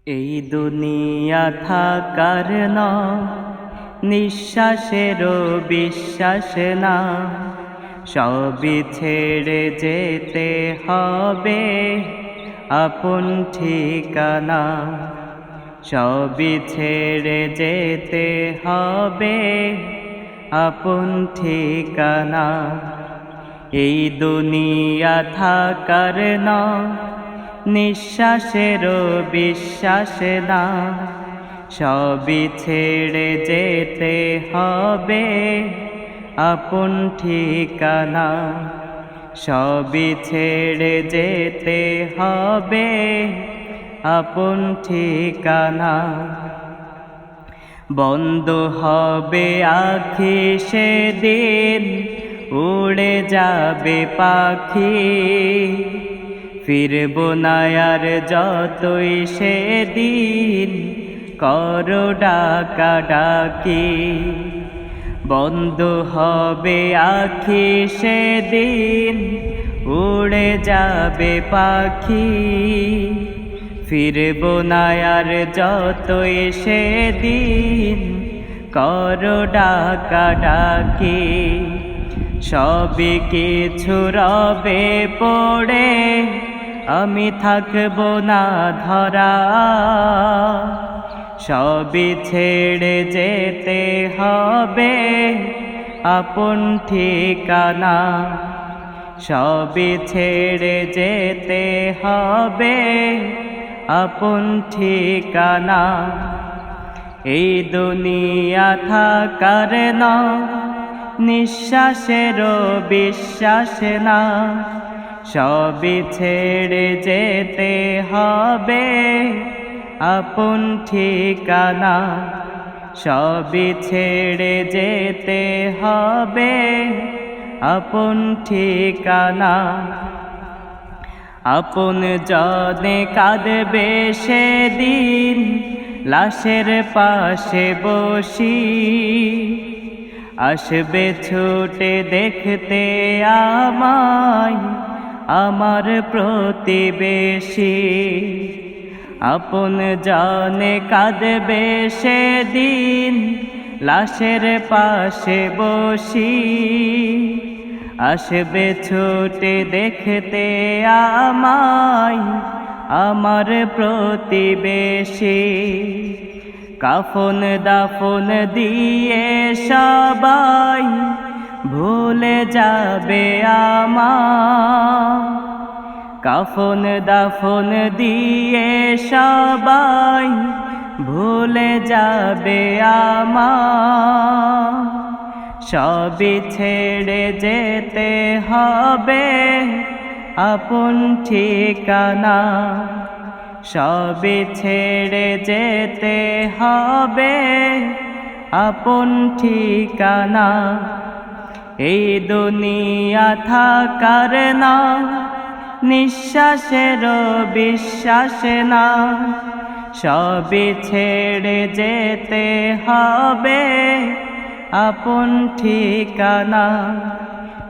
এই দুনিয়া থাকার না, নিঃশ্বাসেরও বিশ্বাস না, সবই ছেড়ে যেতে হবে আপন ঠিকানা। সবই ছেড়ে যেতে হবে আপন ঠিকানা। এই দুনিয়া থাকার না, নিঃশ্বাসেরও বিশ্বাস না, সবই ছেড়ে যেতে হবে আপন ঠিকানা। সবই ছেড়ে যেতে হবে আপন ঠিকানা। বন্ধ হবে আঁখি সেদিন, উড়ে যাবে পাখি, ফিরব না আর যতই সেদিন করো ডাকাডাকি। বন্ধ হবে আঁখি সেদিন, উড়ে যাবে পাখি, ফিরব না আর যতই সেদিন করো ডাকাডাকি। সবই কিছু রবে পড়ে, আমি থাকব না ধরা, সবই ছেড়ে যেতে হবে আপন ঠিকানা। সবই ছেড়ে যেতে হবে আপন ঠিকানা। এই দুনিয়া থাকার না, নিঃশ্বাসেরও বিশ্বাস না, সবই ছেড়ে যেতে হবে আপন ঠিকানা। সবই ছেড়ে যেতে হবে আপন ঠিকানা। আপন জনে কাঁদবে সেদিন, লাশের পাশে বসি, আসবে ছুটে দেখতে আমায় আমার প্রতিবেশী। আপন জনে কাঁদবে সেদিন, লাশের পাশে বসি, আসবে ছুটে দেখতে আমায় আমার প্রতিবেশী। কাফন দাফন দিয়ে সবাই ভুলে যাবে আমায়, কাফন দাফন দিয়ে সবাই ভুলে যাবে আমায়। সবই ছেড়ে যেতে হবে আপন ঠিকানা। সবই ছেড়ে যেতে হবে আপন ঠিকানা। এই দুনিয়া থাকার না, নিঃশ্বাসেরও বিশ্বাস না, সবই ছেড়ে যেতে হবে আপন ঠিকানা।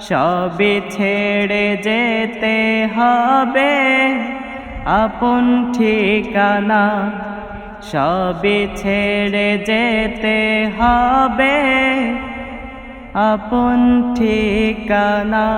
সবই ছেড়ে যেতে হবে আপন ঠিকানা। সবই ছেড়ে যেতে হবে আপন ঠিকানা।